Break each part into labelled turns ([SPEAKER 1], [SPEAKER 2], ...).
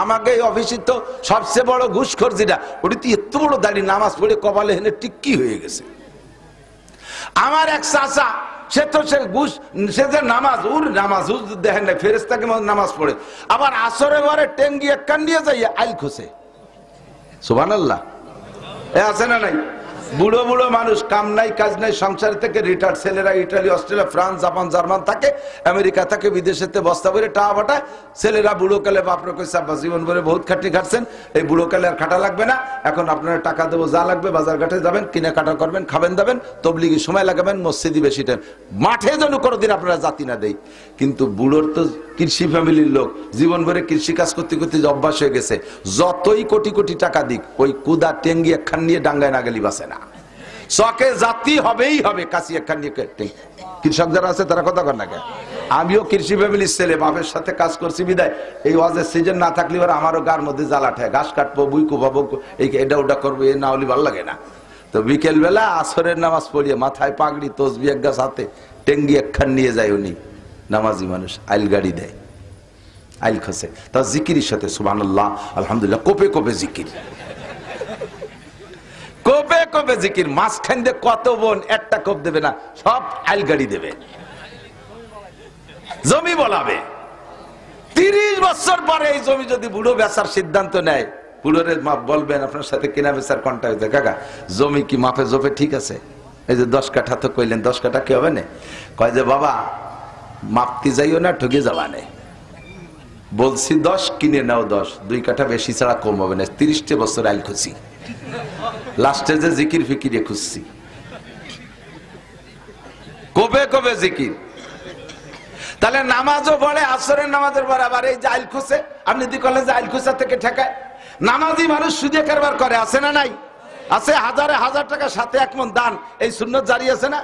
[SPEAKER 1] আমাকে এই অফিসে তো সবচেয়ে বড় ঘুষখোর যেটা, ওটি তো এত বড় দাঁড়িয়ে নামাজ পড়ে কপালে হেনে টিক্কি হয়ে গেছে। আমার এক চাচা, সে তো সে ঘুষ, সে যে নামাজ দেখেন না, ফেরেশতাকে নামাজ পড়ে, আবার আসরে বারে টেঙ্গি একখান নিয়ে যাই আইল খোসে। সুবহানাল্লাহ। এ আছে না নাই? বুড়ো বুড়ো মানুষ, কাম নাই কাজ নাই, সংসার থেকে রিটায়ার্ড ছেলেরা Italy, Australia, France, Japan, German থাকে, আমেরিকা থাকে, বিদেশেতে বস্তা ভরে টাকা পাঠায়। ছেলেরা বুড়ো কালে বাপরে কইছে আব্বা জীবন ভরে বহুত খাটনি খাটছেন, এই বুড়ো কালে আর খাটা লাগবে না, এখন আপনারা টাকা দেবো, যা লাগবে বাজার ঘাটে যাবেন, কিনে কাটা করবেন, খাবেন দাবেন, তবলিগি সময় লাগাবেন, মসজিদি বেশি টাইম, মাঠে যেন কোনোদিন আপনারা জাতি না দেই। কিন্তু বুড়োর তো কৃষি ফ্যামিলির লোক, জীবন ভরে কৃষি কাজ করতে করতে অভ্যাস হয়ে গেছে, যতই কোটি কোটি টাকা দিক, ওই কুদা টেঙ্গি একখান নিয়ে ডাঙ্গায় না গেলি বাসে না, চকে জাতি হবেই হবে। কাশি একখান নিয়ে কৃষক যারা আছে তারা কথা কর না কেন? আমিও কৃষি ফ্যামিলির ছেলে, বাপের সাথে কাজ করছি বিদায় এই ওয়াজের সিজন না থাকলে আমারও গার মধ্যে জ্বালা ঠায়, ঘাস কাটবো, বুই কোপাবো, এই এটা ওটা করবো, এ না হলে ভালো লাগে না। তো বিকেল বেলা আসরের নামাজ পড়িয়ে মাথায় পাগড়ি, তসবি এক গাছ হাতে, টেঙ্গি একখান নিয়ে যায় উনি, নামাজি মানুষ, আইল গাড়ি দেয়, আইল খসে, তা জিকিরের সাথে সুবহানাল্লাহ আলহামদুলিল্লাহ, কোপে কোপে জিকির, কোপে কোপে জিকির। মাঝখান দিয়ে কত বোন একটা কোপ দেবে না, সব আইল গাড়ি দেবে, জমি বলাবে। 30 বছর পরে এই জমি যদি বুড়ো বেচার সিদ্ধান্ত নেয়, বুড়োরে বলবেন আপনার সাথে কিনা বেচার কন্ট্রাক্ট হয়েছে, কাকা জমি কি মাপে জোপে ঠিক আছে? এই যে 10 কাঠা তো কইলেন, 10 কাঠা কি হবে না? কয় যে বাবা মাপতে যাইও না, ঠকে যাবা না, বলছি 10 কিনে নাও 10, 2 কাঠা বেশি ছাড়া কম হবে না। 30 বছর আইল খুশি, লাস্টে যে জিকির ফিকিরে খুঁজছি, কবে কবে জিকির। তাহলে নামাজও পড়ে, আসরের নামাজের বরাবর এই যে আইল খুঁজে, আপনি যদি বলেন যে আইল খুঁজা থেকে ঠেকায়, নামাজি মানুষ সুদে কারবার করে, আছে না নাই? আছে। হাজারে হাজার টাকা সাথে 1 মণ দান, এই সুন্নত জারি আছে না?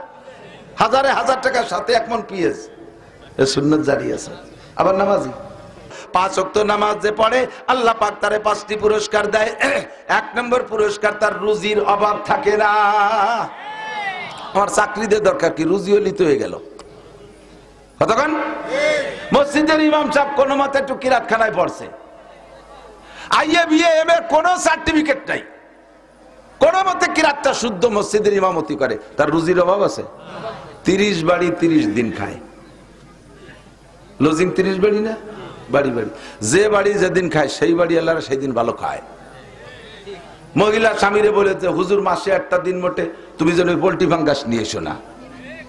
[SPEAKER 1] হাজারে হাজার টাকা সাথে 1 মণ পিএস, এই সুন্নত জারি আছে। আবার নামাজি 5 ওয়াক্ত নামাজ যে পড়ে, আল্লাহ পাক তারে 5টি পুরস্কার দেয়। 1 নম্বর পুরস্কার, তার রুজির অভাব থাকে না। আমার চাকরিদের দরকার কি, রুজি হলি তো হয়ে গেল। কতক্ষণ মসজিদের ইমাম সাহেব কোন মতে একটু কিরাতখানায় পড়ছে, আইএ বিএ এমএ কোনো সার্টিফিকেট নাই, কোন মতে কিরাতটা শুদ্ধ মসজিদের ইমামতি করে, তার রুজির অভাব আছে? 30 বাড়ি 30 দিন খায়, লজিং 30 বাড়ি না, বাড়ি বাড়ি, যে বাড়ি যেদিন খায় সেই বাড়ি আল্লাহরা সেই দিন ভালো খায়। মহিলা স্বামীরে বলেছে, হুজুর মাসে একটা দিন মোটে তুমি যেন পোল্ট্রি ফাঙ্গাস নিয়ে এসো না,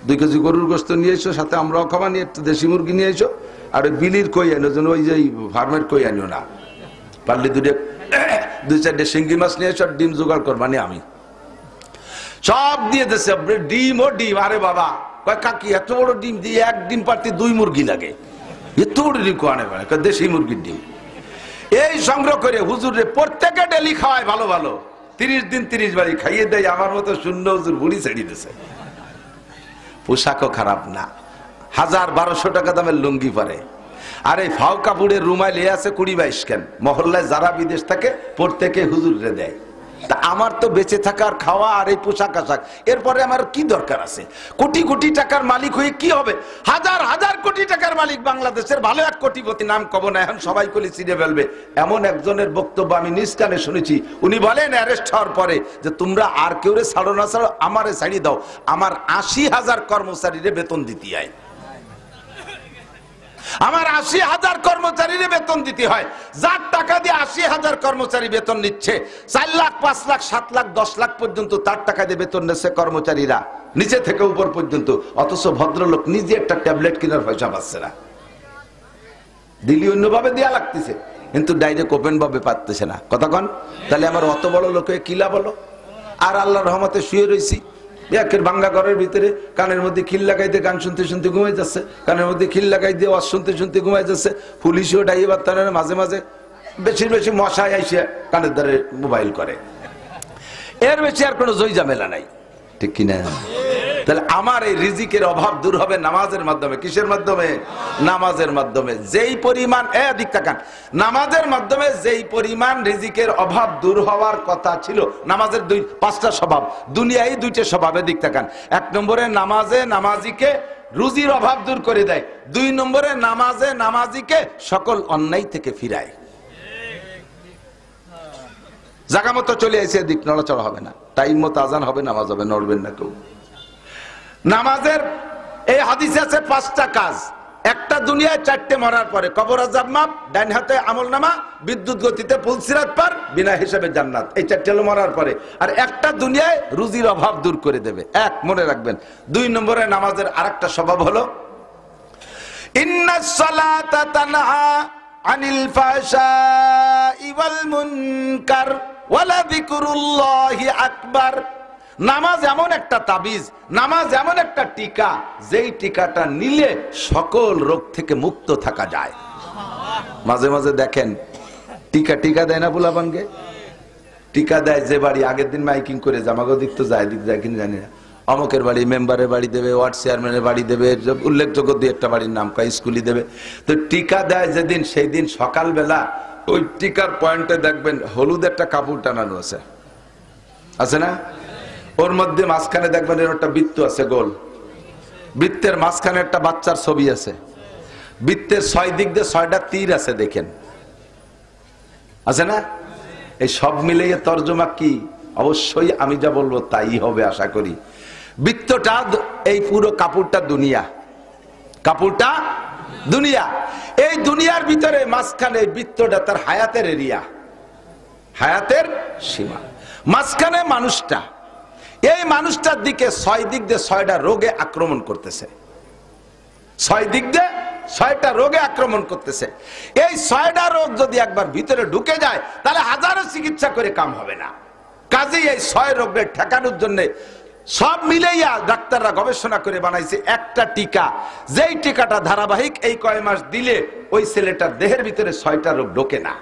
[SPEAKER 1] 2 কেজি গরুর গোস্ত নিয়ে এসো, সাথে আমরাও খাওয়া নিয়ে একটু দেশি মুরগি নিয়ে এসো, আর ওই বিলির কই আনো, যেন ওই যে ফার্মের কই আনিও না, পারলে 2-4টে শিঙ্গি মাছ নিয়ে এসো, আর ডিম জোগাড় করবানি আমি সব দিয়ে দেশে, ডিম ও ডিম। আরে বাবা কয় কাকি এত বড় ডিম দিয়ে 1 ডিম পারতে 2 মুরগি লাগে, এত বড় ডিম কোয়ানে পারে, দেশি মুরগির ডিম। এই সংগ্রহ করে হুজুরে প্রত্যেকে ডেলি খাওয়ায় ভালো ভালো, 30 দিন 30 বাড়ি খাইয়ে দেয়। আমার মতো শূন্য হুজুর বুড়ি ছেড়ে দিছে, পোশাকও খারাপ না, 1000-1200 টাকা দামের লুঙ্গি পরে, আর এই ফাও কাপড়ের রুমাল এ আছে 20-22 কেন, মহল্লায় যারা বিদেশ থাকে প্রত্যেকে হুজুরে দেয়। তা আমার তো বেঁচে থাকার খাওয়া আর এই পোশাক আশাক, এরপরে আমার কি দরকার আছে? কোটি কোটি টাকার মালিক হয়ে কি হবে? 1000 কোটি টাকার মালিক বাংলাদেশের, ভালো এক কোটিপতি, নাম কব না এখন, সবাই কলি চিনে ফেলবে, এমন একজনের বক্তব্য আমি নিজ কানে শুনেছি। উনি বলেন অ্যারেস্ট হওয়ার পরে যে তোমরা আর কেউ রে ছাড়ো না ছাড়ো, আমারে ছাড়িয়ে দাও, আমার 80,000 কর্মচারীরে বেতন দিতে হয়, আমার 80,000 কর্মচারীর বেতন দিতে হয়। যার টাকা দিয়ে 80,000 কর্মচারী বেতন নিচ্ছে, 4 লাখ 5 লাখ 7 লাখ 10 লাখ পর্যন্ত তার টাকা দিয়ে বেতন নিচ্ছে কর্মচারীরা, নিচে থেকে উপর পর্যন্ত। অথচ ভদ্রলোক নিজে একটা ট্যাবলেট কেনার পয়সা পাচ্ছে না, দিলি অন্যভাবে দেয়া লাগতেছে, কিন্তু ডাইরেক্ট ওপেন ভাবে পাচ্ছে না। কতক্ষণ? তাহলে আমার অত বড় লোকে কিলা বলো। আর আল্লাহর রহমতে শুয়ে রয়েছি একের ভাঙ্গা ঘরের ভিতরে, কানের মধ্যে খিল লাগাই দিয়ে গান শুনতে শুনতে ঘুমাই যাচ্ছে, কানের মধ্যে খিল লাগাই দিয়ে ওয়াজ শুনতে শুনতে ঘুমাই যাচ্ছে। পুলিশও ডাইয়ে বার্তা মাঝে মাঝে, বেশি বেশি মশায় আইসে কানের দ্বারে মোবাইল করে, এর বেশি আর কোনো জয় ঝামেলা নাই, ঠিক কিনা? তাহলে আমার এই রিজিকের অভাব দূর হবে নামাজের মাধ্যমে। কিসের মাধ্যমে? নামাজের মাধ্যমে। যেই পরিমাণ নামাজের মাধ্যমে যেই পরিমাণ রিজিকের অভাব দূর হওয়ার কথা ছিল, নামাজের 5টা স্বভাব, দুনিয়ায় 2টে স্বভাবে দিক তাকান। 1 নম্বরে নামাজে নামাজিকে রুজির অভাব দূর করে দেয়, 2 নম্বরে নামাজে নামাজিকে সকল অন্যায় থেকে ফিরায়। জায়গা মতো চলে আসে, এদিক নড়াচড়া হবে না, টাইম মতো আজান হবে, নামাজ হবে, নড়বেন না কেউ। নামাজের এই হাদিসে আছে 5টা কাজ। একটা দুনিয়ায় 4টে মরার পরে, কবর আযাব মাপ, ডান হাতে আমলনামা, বিদ্যুৎ গতিতে পুলসিরাত পার, বিনা হিসাবে জান্নাত। এই 4টে হলো মরার পরে। আর একটা দুনিয়ায় রুজির অভাব দূর করে দেবে, এক মনে রাখবেন। 2 নম্বরে নামাজের আরেকটা স্বভাব হলো ইন্নাস সালাতা তানহা আনিল ফাহশাই ওয়াল মুনকার ওয়ালা যিকরুল্লাহি আকবার। নামাজ এমন একটা তাবিজ, নামাজ এমন একটা টিকা, যেই টিকাটা নিলে সকল রোগ থেকে মুক্ত থাকা যায়। মাঝে মাঝে দেখেন টিকা দেয় না পোলাপানকে, টিকা দেয় যে বাড়ি, আগের দিন মাইকিং করে জামাগো দিক তো যায়, দিক যায় কিনা জানি না, অমকের বাড়ি মেম্বারের বাড়ি দেবে, ওয়ার্ড চেয়ারম্যানের বাড়ি দেবে, উল্লেখযোগ্য 2-1টা বাড়ির নাম কয়, স্কুলই দেবে। তো টিকা দেয় যেদিন, সেই দিন সকালবেলা ওই টিকার পয়েন্টে দেখবেন হলুদ একটা কাপড় টানানো আছে, আছে না? ওর মধ্যে মাঝখানে দেখবেন এর একটা বৃত্ত আছে গোল, বৃত্তের মাঝখানে একটা বাচ্চার ছবি আছে, বৃত্তের 6 দিক দিয়ে 6টা তীর আছে, দেখেন আছে না? এই সব মিলিয়ে তর্জমা কি? অবশ্যই আমি যা বলবো তাই হবে আশা করি। বৃত্তটা, এই পুরো কাপড়টা দুনিয়া, কাপড়টা দুনিয়া। এই দুনিয়ার ভিতরে মাঝখানে বৃত্তটা তার হায়াতের এরিয়া, হায়াতের সীমা। মাঝখানে মানুষটা, এই মানুষটার দিকে 6 দিক দিয়ে 6টা রোগে আক্রমণ করতেছে, 6 দিক দিয়ে 6টা রোগে আক্রমণ করতেছে। এই 6টা রোগ যদি একবার ভিতরে ঢুকে যায় তাহলে হাজারো চিকিৎসা করে কাম হবে না। কাজেই এই 6 রোগের ঠেকানোর জন্য সব মিলেইয়া ডাক্তাররা গবেষণা করে বানাইছে একটা টিকা, যেই টিকাটা ধারাবাহিক এই কয় মাস দিলে ওই ছেলেটার দেহের ভিতরে 6টা রোগ ঢোকে না।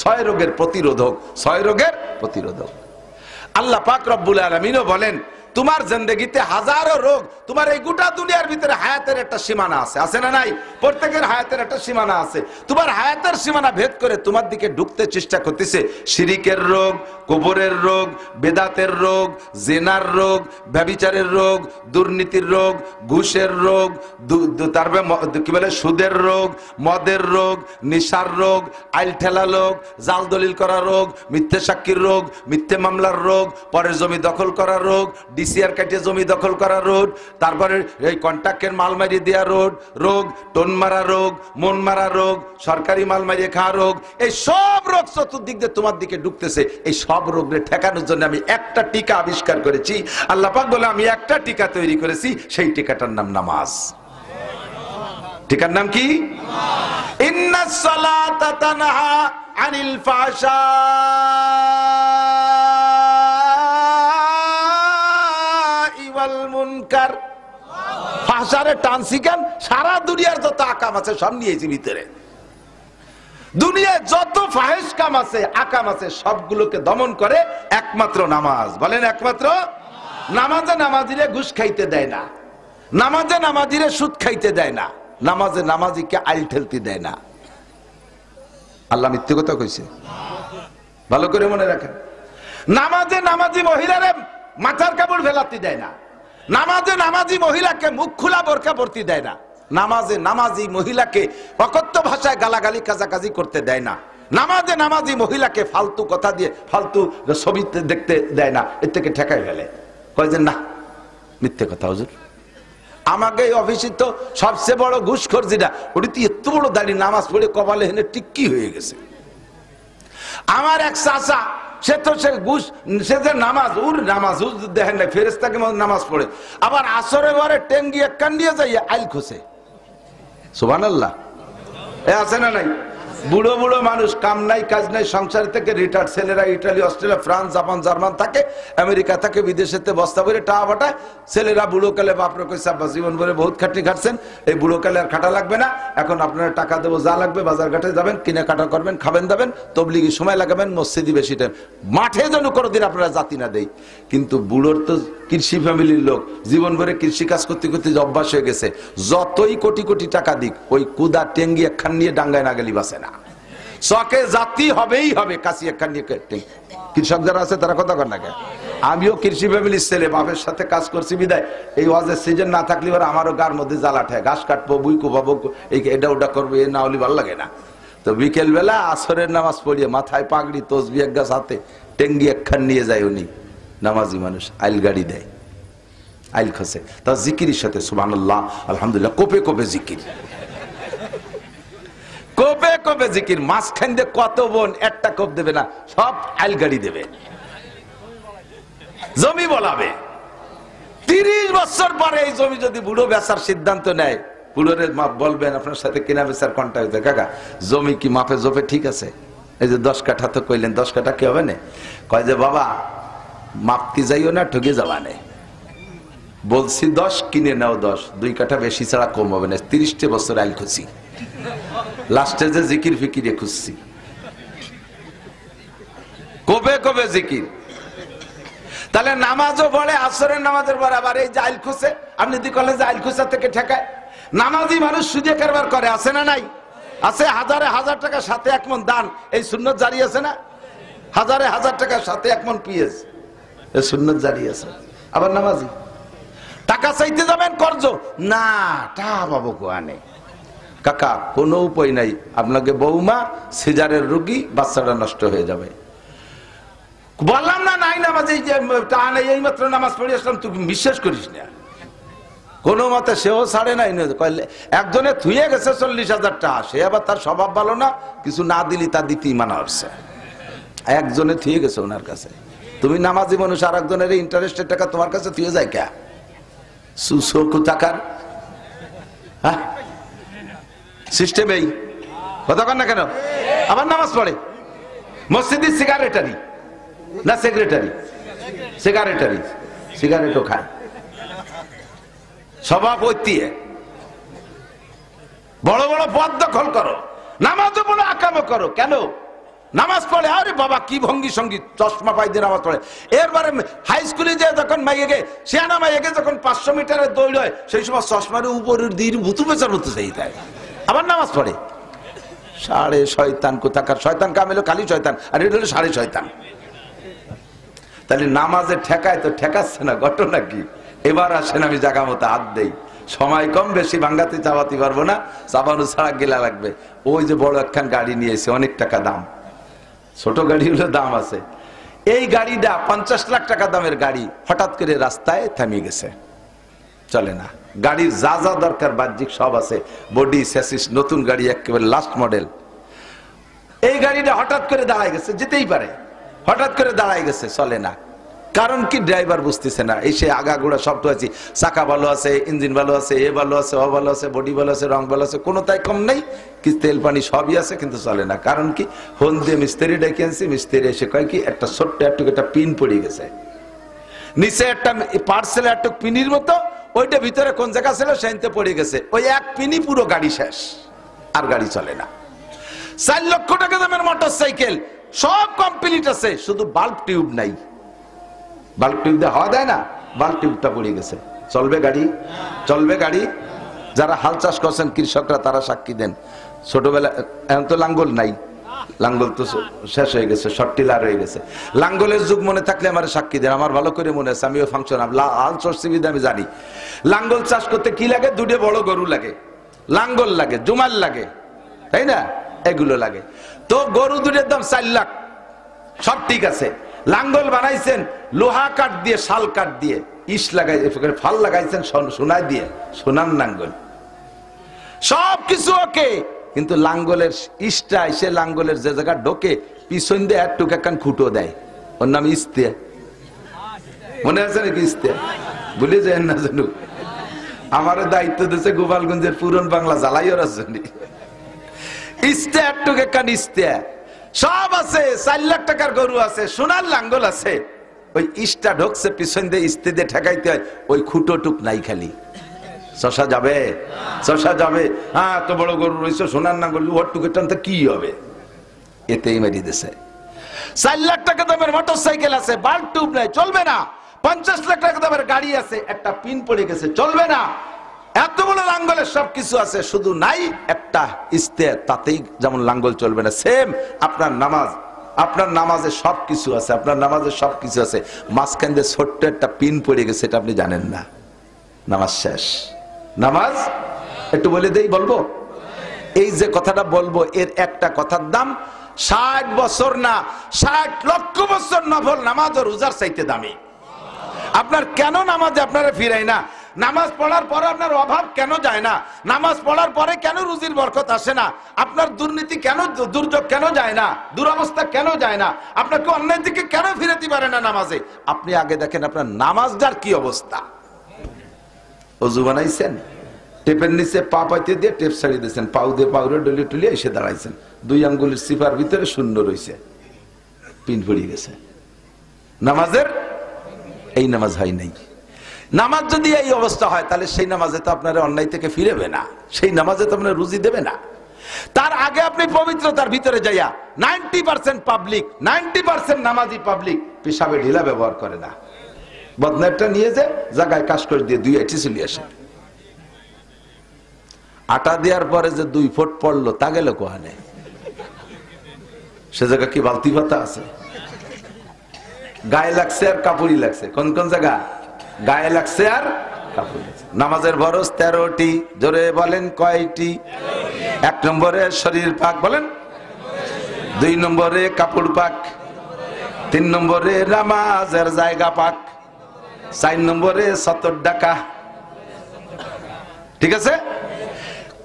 [SPEAKER 1] 6 রোগের প্রতিরোধক, 6 রোগের প্রতিরোধক। আল্লাহ পাক রব্বুল আলামিনও বলেন তোমার জিন্দেগিতে হাজারো রোগ, তোমার এই গোটা দুনিয়ার ভিতরে হায়াতের একটা সীমানা আছে, আছে না নাই? প্রত্যেকের হায়াতের একটা সীমানা আছে। তোমার হায়াতের সীমানা ভেদ করে তোমার দিকে ঢুকতে চেষ্টা করতেছে শিরিকের রোগ, কবরের রোগ, বেদাতের রোগ, জিনার রোগ, ব্যভিচারের রোগ, দুর্নীতির রোগ, ঘুষের রোগ, তারপরে কি বলে সুদের রোগ, মদের রোগ, নেশার রোগ, আইল ঠেলা রোগ, জাল দলিল করা রোগ, মিথ্যে সাক্ষীর রোগ, মিথ্যে মামলার রোগ, পরের জমি দখল করা রোগ, ডিসিআর কাটিয়ে জমি দখল করা রোগ, তারপরে এই কন্ট্রাক্টের মাল মারিয়ে দেওয়া রোগ, টোন মারা রোগ, মন মারা রোগ, সরকারি মাল মারিয়ে খাওয়া রোগ, এই সব রোগ চতুর্দিক দিয়ে তোমার দিকে ঢুকতেছে। এই সব রোগের ঠেকানোর জন্য আমি একটা টিকা আবিষ্কার করেছি। আল্লাহ পাক বলে আমি একটা টিকা তৈরি করেছি, সেই টিকাটার নাম নামাজ। টিকার নাম কি? ইন্নাস সালাতা তানহা আনিল ফাহশা ওয়াল মুনকার। ফাহশারে টানছি কেন? সারা দুনিয়ার যত আকাম আছে সব নিয়েছি ভিতরে। দুনিয়ায় যত ফাহিশ কাম আছে, আকাম আছে, সবগুলোকে দমন করে একমাত্র নামাজ। বলেন একমাত্র নামাজে নামাজিরে ঘুষ খাইতে দেয় না, নামাজে নামাজিরে সুদ খাইতে দেয় না, নামাজে নামাজিকে আইল ঠেলতে দেয় না। আল্লাহ মিথ্যে কথা কইছে? ভালো করে মনে রাখেন। নামাজে নামাজি মহিলারে মাথার কাপড় ফেলাতে দেয় না, নামাজে নামাজি মহিলাকে মুখ খোলা বোরকা পরতে দেয় না, নামাজে নামাজি মহিলাকে অকথ্য ভাষায় গালাগালি কাজাকাজি করতে দেয় না, নামাজে নামাজি মহিলাকে ফালতু কথা দিয়ে ফালতু ছবি দেখতে দেয় না। এর থেকে ঠেকাই ফেলে, কয় যে না মিথ্যে কথা হুজুর। আমাকে এই অফিসে তো সবচেয়ে বড় ঘুষখোর যেটা, ওটি তো এত বড় দাঁড়িয়ে নামাজ পড়ে কপালে হেনে টিক্কি হয়ে গেছে। আমার এক চাচা, সে তো সে ঘুষ, সে যে নামাজ, ওর নামাজ দেখেন না, ফেরেশতাকে নামাজ পড়ে, আবার আসরে বারে টেঙ্গি এক কান দিয়ে যাইয়া আইল খোসে। সুবহানাল্লাহ। এ আছে না নাই? বুড়ো বুড়ো মানুষ, কাম নাই কাজ নাই, সংসার থেকে রিটায়ার্ড ছেলেরা Italy, Australia, France, Japan, German থাকে, আমেরিকা থাকে, বিদেশেতে বস্তা ভরে টাকা পাঠায়। ছেলেরা বুড়ো কালে বাপরে কইছে আব্বা জীবন ভরে বহুত খাটনি খাটছেন, এই বুড়ো কালে আর খাটা লাগবে না, এখন আপনারা টাকা দেবো, যা লাগবে বাজার ঘাটে যাবেন, কিনে কাটা করবেন, খাবেন দাবেন, তবলিগি সময় লাগাবেন, মসজিদি বেশি টাইম, মাঠে যেন কোনোদিন আপনারা জাতি না দেই। কিন্তু বুড়োর তো কৃষি ফ্যামিলির লোক, জীবন ভরে কৃষি কাজ করতে করতে অভ্যাস হয়ে গেছে, যতই কোটি কোটি টাকা দিক ওই কুদা টেঙ্গি একখান নিয়ে ডাঙ্গায় না গেলি বাসে না, চকে জাতি হবেই হবে। কাশি একখান নিয়ে কৃষক যারা আছে তারা কথা কর না কেন? আমিও কৃষি ফ্যামিলির ছেলে, বাপের সাথে কাজ করছি বিদায় এই ওয়াজের সিজন না থাকলে আমারও গার মধ্যে জ্বালা ঠায়, ঘাস কাটবো, বুই কোপাবো, এটা ওটা করবো, এ না হলে ভালো লাগে না। তো বিকেল বেলা আসরের নামাজ পড়িয়ে মাথায় পাগড়ি তসবি এক গাছ হাতে টেঙ্গি একখান নিয়ে যায় উনি নামাজি মানুষ আইল গাড়ি দেয় আইল খসে তার জিকিরের সাথে সুবহানাল্লাহ আলহামদুলিল্লাহ কোপে কোপে জিকির কোপে কোপে জিকির মাঝখান দিয়ে কত বোন একটা কোপ দেবে না সব আইল গাড়ি দেবে জমি বলাবে 30 বছর পরে এই জমি যদি বুড়ো বেচার সিদ্ধান্ত নেয় বুড়োরে বলবেন আপনার সাথে কিনা বেচার কন্ট্রাক্ট হয়েছে কাকা জমি কি মাপে জোপে ঠিক আছে এই যে 10 কাঠা তো কইলেন 10 কাঠা কি হবে না কয় যে বাবা মাপতে যাইও না ঠকে যাবা না বলছি 10 কিনে নাও 10 2 কাঠা বেশি ছাড়া কম হবে না 30 বছর আইল খুঁজছি লাস্টে যে জিকির ফিকিরে খুঁজছি কবে কবে জিকির তাহলে নামাজও পড়ে আসরের নামাজের বরাবর এই জাইল খুঁজে আপনি যদি কলেন জাইল খুঁজা থেকে ঠেকায় নামাজি মানুষ সুদে কারবার করে আছে না নাই আছে হাজারে হাজার টাকা সাথে এক মন দান এই সুন্নত জারি আছে না হাজারে হাজার টাকা সাথে এক মন পিএস এই সুন্নত জারি আছে আবার নামাজি টাকা চাইতে যাবেন কর্জ না টা বাবু কোয়ানে কাকা কোনো উপায় নাই আপনাকে বৌমা সিজারের রোগী বাচ্চাটা নষ্ট হয়ে যাবে বললাম না নাই নামাজ এই যে টা নেই এই মাত্র নামাজ পড়ে আসলাম তুই বিশ্বাস করিস না কোনো মতে সেও ছাড়ে নাই একজনে থুয়ে গেছে 40,000 টাকা সে আবার তার স্বভাব ভালো না কিছু না দিলি তা দিতেই মানা হচ্ছে একজনে থুয়ে গেছে ওনার কাছে তুমি নামাজি মানুষ আর একজনের ইন্টারেস্টের টাকা তোমার কাছে থুয়ে যায় কে সুসকু টাকার হ্যাঁ সিস্টেম এই কথা কন না কেন আবার নামাজ পড়ে মসজিদে সিগারেটারি না সেক্রেটারি সিগারেটারি সিগারেটও খায় সভাপতি বড় বড় পদ দখল করো নামাজও বড় আকামও করো কেন নামাজ পড়ে আরে বাবা কি ভঙ্গি সঙ্গী চশমা পাই দিয়ে নামাজ পড়ে এরবারে হাই স্কুলে যে যখন মাইয়েকে সিয়ানা মাইয়েকে যখন 500 মিটারের দৌড় হয় সেই সময় চশমার উপরের দিয়ে ভুতু বেচার মতো চাই দেয় আবার নামাজ পড়ে সাড়ে শয়তান কোথাকার শয়তান কামেলো খালি শয়তান আর এটা হলো সাড়ে শয়তান তাহলে নামাজে ঠেকায় তো ঠেকাচ্ছে না ঘটনা কি এবার আসেন আমি জায়গা মতো হাত দেই সময় কম বেশি ভাঙ্গাতে চাপাতে পারবো না চাপানো ছাড়া গেলা লাগবে ওই যে বড় একখান গাড়ি নিয়েছে অনেক টাকা দাম ছোট গাড়ি হলে দাম আছে এই গাড়িটা 50 লাখ টাকা দামের গাড়ি হঠাৎ করে রাস্তায় থেমে গেছে চলে না গাড়ির যা যা দরকার বাহ্যিক সব আছে বডি স্যাসিস নতুন গাড়ি একেবারে লাস্ট মডেল এই গাড়িটা হঠাৎ করে দাঁড়ায় গেছে যেতেই পারে হঠাৎ করে দাঁড়ায় গেছে চলে না কারণ কি ড্রাইভার বুঝতেছে না এই সে আগাগোড়া সব তো আছে চাকা ভালো আছে ইঞ্জিন ভালো আছে এ ভালো আছে ও ভালো আছে বডি ভালো আছে রং ভালো আছে কোনো তাই কম নেই কি তেল পানি সবই আছে কিন্তু চলে না কারণ কি ফোন দিয়ে মিস্ত্রি ডেকে আনছি মিস্ত্রি এসে কয় কি একটা ছোট্ট একটা পিন পড়ে গেছে নিচে একটা পার্সেল একটা পিনির মতো ওইটা ভিতরে কোন জায়গা ছিল সেনতে পড়ে গেছে ওই এক পিনি পুরো গাড়ি শেষ আর গাড়ি চলে না 4 লক্ষ টাকা দামের মোটরসাইকেল সব কমপ্লিট আছে শুধু বাল্ব টিউব নাই বাল্ব টিউব দিয়ে হাওয়া দেয় না বাল্ব টিউবটা পড়ে গেছে চলবে গাড়ি চলবে গাড়ি যারা হাল চাষ করছেন কৃষকরা তারা সাক্ষী দেন ছোটবেলা এখন তো লাঙ্গল নাই লাঙ্গল তো শেষ হয়ে গেছে শর্টিলার হয়ে গেছে লাঙ্গলের যুগ মনে থাকলে আমার সাক্ষী দেন আমার ভালো করে মনে আছে আমিও ফাংশন হাল চর্চিবিদ আমি জানি লাঙ্গল চাষ করতে কি লাগে দুটো বড় গরু লাগে লাঙ্গল লাগে জুমাল লাগে তাই না এগুলো লাগে তো গরু দুটোর দাম 4 লাখ সব ঠিক আছে লাঙ্গল বানাইছেন লোহা কাঠ দিয়ে শাল কাঠ দিয়ে ইস লাগাই ফাল লাগাইছেন সোনায় দিয়ে সোনার লাঙ্গল সব কিছু ওকে কিন্তু লাঙ্গলের ইস্টা এসে লাঙ্গলের যে জায়গা ঢোকে পিছন দিয়ে একটু একখান খুঁটো দেয় ওর নাম ইস্তে মনে আছে নাকি ইস্তে ভুলে যায় না জানু আমার দায়িত্ব দিয়েছে গোপালগঞ্জের পুরন বাংলা জ্বালাইও রাজধানী ইস্তে একটু একখান ইস্তে সব আছে 4 লাখ টাকার গরু আছে সোনার লাঙ্গল আছে ওই ইস্টা ঢোকছে পিছন দিয়ে ইস্তে দিয়ে ঠেকাইতে হয় ওই খুঁটো টুক নাই খালি শশা যাবে শশা যাবে হ্যাঁ তো বড় গরু রয়েছে সোনার লাঙ্গল ওর টুকে টানতে কি হবে এতেই মেরি দিছে 4 লাখ টাকা দামের মোটরসাইকেল আছে বাল্ব টিউব নাই চলবে না 50 লাখ টাকা দামের গাড়ি আছে একটা পিন পড়ে গেছে চলবে না এত বড় লাঙ্গলের সবকিছু আছে শুধু নাই একটা ইস্তে তাতেই যেমন লাঙ্গল চলবে না সেম আপনার নামাজে সবকিছু আছে আপনার নামাজে সবকিছু আছে মাঝখান দিয়ে ছোট্ট একটা পিন পড়ে গেছে এটা আপনি জানেন না নামাজ শেষ নামাজ একটু বলে দেই বলবো এই যে কথাটা বলবো এর একটা কথার দাম 60 বছর না 60 লক্ষ বছর নফল নামাজ ও রোজার চাইতে দামি। আপনার কেন নামাজে আপনারা ফিরাই না? নামাজ পড়ার পরে আপনার অভাব কেন যায় না? নামাজ পড়ার পরে কেন রুজির বরকত আসে না? আপনার দুর্নীতি কেন, দুর্যোগ কেন যায় না? দুরবস্থা কেন যায় না? আপনাকে অন্যায় দিকে কেন ফিরাতে পারে না নামাজে? আপনি আগে দেখেন আপনার নামাজটার কি অবস্থা। ওযু বানাইছেন, টেপের নিচে পা পাইতে দিয়ে টেপ ছাড়িয়ে দিয়েছেন, পাউ দিয়ে পাউরে ডলি টুলিয়ে এসে দাঁড়াইছেন, 2 আঙ্গুলের সিপার ভিতরে শূন্য রয়েছে, পিন পড়ে গেছে। নামাজের এই নামাজ হয় নাই। নামাজ যদি এই অবস্থা হয় তাহলে সেই নামাজে তো আপনার অন্যায় থেকে ফিরেবে না, সেই নামাজে তো আপনার রুজি দেবে না। তার আগে আপনি পবিত্রতার ভিতরে যাইয়া 90% পাবলিক, 90% নামাজি পাবলিক পেশাবে ঢিলা ব্যবহার করে না। বদনাটা নিয়ে যে জায়গায় কাজ করে দিয়ে 2 আইটি চলে আসে। আটা দেওয়ার পরে যে 2 ফুট পড়লো তা গেল কোহানে? সে জায়গা কি বালতি পাতা আছে? গায়ে লাগছে আর কাপড়ই লাগছে। কোন কোন জায়গা গায়ে লাগছে আর কাপড় লাগছে। নামাজের ফরজ 13টি, জোরে বলেন কয়টি? 1 নম্বরে শরীর পাক, বলেন। 2 নম্বরে কাপড় পাক, 3 নম্বরে নামাজের জায়গা পাক, 4 নম্বরে সতর ডাকা। ঠিক আছে?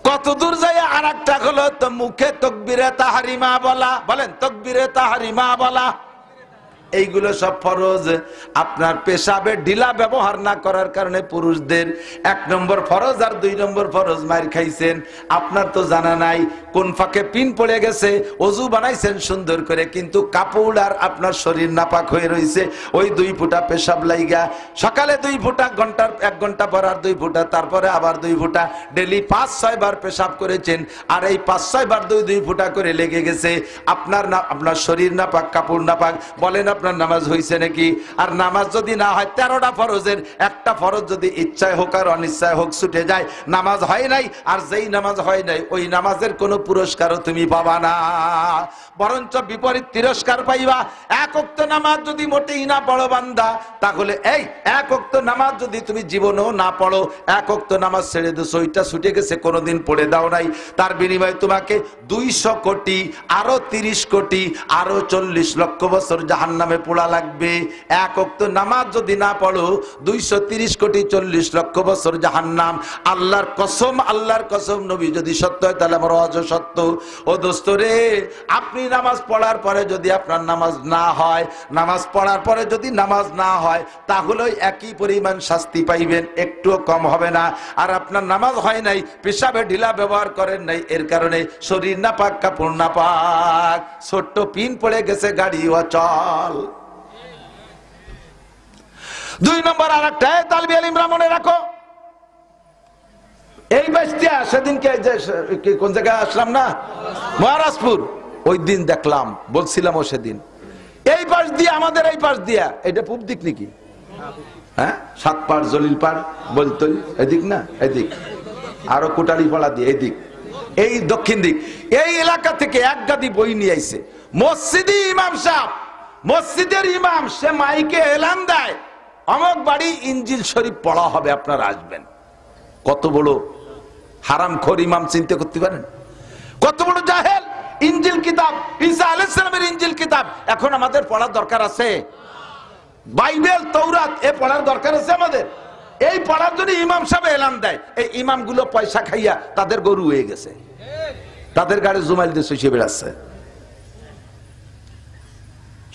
[SPEAKER 1] কত দূর যায় আর একটা হলো তো মুখে তাকবীরে তাহরিমা বলা, বলেন তাকবীরে তাহরিমা বলা। এইগুলো সব ফরজ। আপনার পেশাবে ঢিলা ব্যবহার না করার কারণে পুরুষদের 1 নম্বর ফরজ আর 2 নম্বর ফরজ মার খাইছেন। আপনার তো জানা নাই কোন ফাঁকে পিন পড়ে গেছে, ওযু বানাইছেন সুন্দর করে, কিন্তু কাপড় আর আপনার শরীর নাপাক হয়ে রয়েছে। ওই 2 ফুটা পেশাব লাইগা সকালে 2 ফুটা, ঘন্টার 1 ঘন্টা পর আর 2 ফুটা, তারপরে আবার 2 ফুটা, ডেলি 5-6 বার পেশাব করেছেন। আর এই 5-6 বার 2 ফুটা করে লেগে গেছে। আপনার শরীর নাপাক, কাপড় নাপাক, বলেন আপনার নামাজ হইছে নাকি? আর নামাজ যদি না হয় 13টা ফরজের একটা ফরজ যদি ইচ্ছায় হোক আর অনিচ্ছায় হোক ছুটে যায়, নামাজ হয় নাই। আর যেই নামাজ হয় নাই ওই নামাজের কোনো পুরস্কারও তুমি পাবা না, বরঞ্চ বিপরীত তিরস্কার পাইবা। 1 ওয়াক্ত নামাজ যদি মোটেই না পড়ো বান্দা, তাহলে এই 1 ওয়াক্ত নামাজ যদি তুমি জীবনেও না পড়ো, 1 ওয়াক্ত নামাজ ছেড়ে দিছো, ওইটা ছুটে গেছে, কোনোদিন পড়ে দাও নাই, তার বিনিময়ে তোমাকে 200 কোটি, আরো 30 কোটি, আরো 40 লক্ষ বছর জাহান্নামে পোড়া লাগবে। 1 ওয়াক্ত নামাজ যদি না পড়ো 230 কোটি 40 লক্ষ বছর জাহান্নাম। আল্লাহর কসম, আল্লাহর কসম, নবী যদি সত্য হয় তাহলে আমার ওয়াজ সত্য। ও দোস্ত রে, আপনি নামাজ পড়ার পরে যদি আপনার নামাজ না হয়, নামাজ পড়ার পরে যদি নামাজ না হয়, তাহলে একই পরিমাণ শাস্তি পাইবেন, একটুও কম হবে না। আর আপনার নামাজ হয় নাই, পেশাবে ঢিলা ব্যবহার করেন নাই, এর কারণে শরীর নাপাক, কাপড় নাপাক, ছোট্ট পিন পড়ে গেছে, গাড়ি অচল। 2 নম্বর আর একটা তালিবে ইলম মনে রাখো। এই বাস্তিয়া সেদিনকে কোন জায়গায় আসলাম না, মহারাজপুর, ওই দিন দেখলাম, বলছিলাম ও সেদিন, এই পাশ দিয়ে, আমাদের এই পাশ দিয়া, এটা পূব দিক নাকি? হ্যাঁ, 7 পাড়, জলিল পাড়, বলতল এদিক না, এদিক, আরো কোটালি পাড়া দিয়ে এদিক, এই দক্ষিণ দিক, এই এলাকা থেকে 1 গাদি বই নিয়ে আইছে। মসজিদি ইমাম সাহেব, মসজিদের ইমাম, সে মাইকে এলান দেয়, অমুক বাড়ি ইনজিল শরীফ পড়া হবে, আপনারা আসবেন। কত বড় হারামখোর ইমাম, চিন্তা করতে পারেন? কত বড় জাহেল! ইনজিল কিতাব, ঈসা আলাইহিস সালামের ইনজিল কিতাব এখন আমাদের পড়ার দরকার আছে? বাইবেল, তৌরাত এ পড়ার দরকার আছে আমাদের? এই পড়ার জন্য ইমাম সাহেব এলান দেয়। এই ইমামগুলো পয়সা খাইয়া তাদের গরু হয়ে গেছে, তাদের গাড়ি জুমাইল দিয়ে শুষে বেড়াচ্ছে।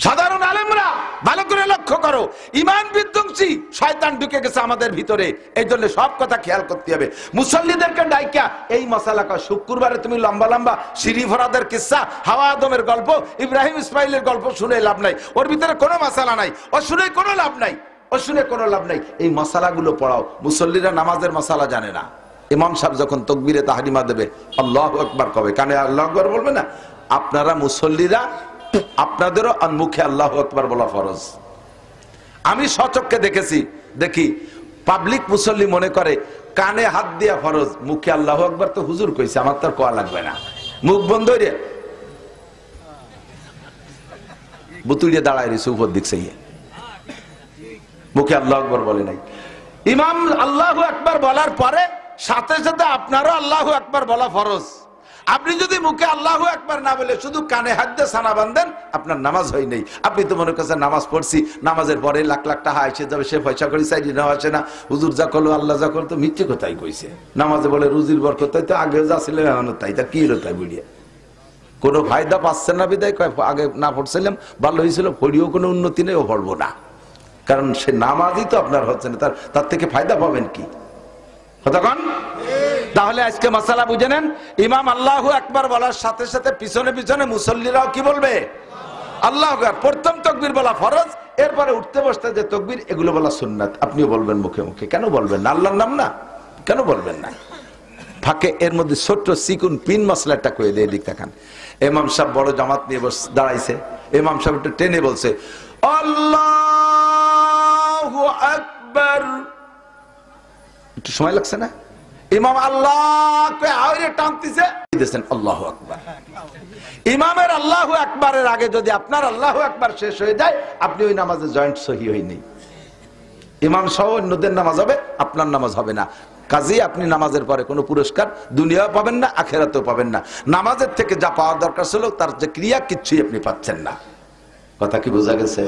[SPEAKER 1] সাধারণ আলেমরা ভালো করে লক্ষ্য করো, ইমান বিধ্বংসী শয়তান ঢুকে গেছে আমাদের ভিতরে। এই জন্য সব কথা খেয়াল করতে হবে। মুসল্লিদেরকে ডাইকা এই মশালা কর, শুক্রবারে তুমি লম্বা লম্বা সিঁড়ি ভরাদের কিস্সা, হাওয়া আদমের গল্প, ইব্রাহিম ইসমাইলের গল্প শুনে লাভ নাই, ওর ভিতরে কোনো মশালা নাই, ও শুনে কোনো লাভ নাই, ও শুনে কোনো লাভ নাই। এই মশালাগুলো পড়াও। মুসল্লিরা নামাজের মশালা জানে না। ইমাম সাহেব যখন তাকবীরে তাহরিমা দেবে, আল্লাহু আকবার কবে, কানে আল্লাহু আকবার বলবে না? আপনারা মুসল্লিরা, আপনাদেরও মুখে আল্লাহু আকবার বলা ফরজ। আমি সচক্ষে দেখেছি, দেখি পাবলিক মুসল্লি মনে করে কানে হাত দিয়া ফরজ, মুখে আল্লাহু আকবার তো হুজুর কইছে, আমার তো আর কোয়া লাগবে না, মুখ বন্ধ রে বুতুড়িয়ে দাঁড়ায় রয়েছে উপর দিক সেই, মুখে আল্লাহু আকবার বলে নাই। ইমাম আল্লাহু আকবার বলার পরে সাথে সাথে আপনারও আল্লাহু আকবার বলা ফরজ। আপনি যদি মুখে আল্লাহু আকবার না বলে শুধু কানে হাত দিয়ে সানা বাঁধেন, আপনার নামাজ হয় নাই। আপনি তো মনে করছেন নামাজ পড়ছি, নামাজের পরে লাখ লাখ টাকা এসে যাবে, সে পয়সা করে চাইলে নেওয়া আসে না, হুজুর যা করলো আল্লাহ যা করলো, তো মিথ্যে কথাই কইছে। নামাজে বলে রুজির বরকত, তাই তো আগে যা ছিল এমনও তাই, তা কি হলো তাই বুড়িয়া কোনো ফায়দা পাচ্ছেন না বিদায় কয় আগে না পড়ছিলাম ভালো হয়েছিল, পড়িও কোনো উন্নতি নেই, ও পড়বো না, কারণ সে নামাজই তো আপনার হচ্ছে না, তার থেকে ফায়দা পাবেন কি? কতক্ষণ? তাহলে আজকে মাসালা বুঝে নেন, ইমাম আল্লাহু আকবার বলার সাথে সাথে পিছনে পিছনে মুসল্লিরাও কি বলবে? আল্লাহু আকবার। প্রথম তাকবীর বলা ফরজ, এরপরে উঠতে বসতে যে তাকবীর, এগুলো বলা সুন্নাত। আপনিও বলবেন মুখে মুখে, কেন বলবেন না? আল্লাহর নাম না, কেন বলবেন না? ফাঁকে এর মধ্যে ছোট্ট সিকুন পিন মশলাটা কয়ে দিয়ে দিক দেখান। ইমাম সাহেব বড় জামাত নিয়ে দাঁড়াইছে, ইমাম সাহেব একটু টেনে বলছে আল্লাহু আকবার, একটু সময় লাগছে না? ইমাম আল্লাহ আওরে টানতেছে, দিয়েছেন আল্লাহু আকবার। ইমামের আল্লাহু আকবারের আগে যদি আপনার আল্লাহু আকবার শেষ হয়ে যায়, আপনি ওই নামাজে জয়েন্ট সহি হয়নি। ইমাম সহ অন্যদের নামাজ হবে, আপনার নামাজ হবে না। কাজেই আপনি নামাজের পরে কোনো পুরস্কার দুনিয়াও পাবেন না, আখেরাতেও পাবেন না। নামাজের থেকে যা পাওয়ার দরকার ছিল তার যে ক্রিয়া, কিচ্ছুই আপনি পাচ্ছেন না। কথা কি বোঝা গেছে?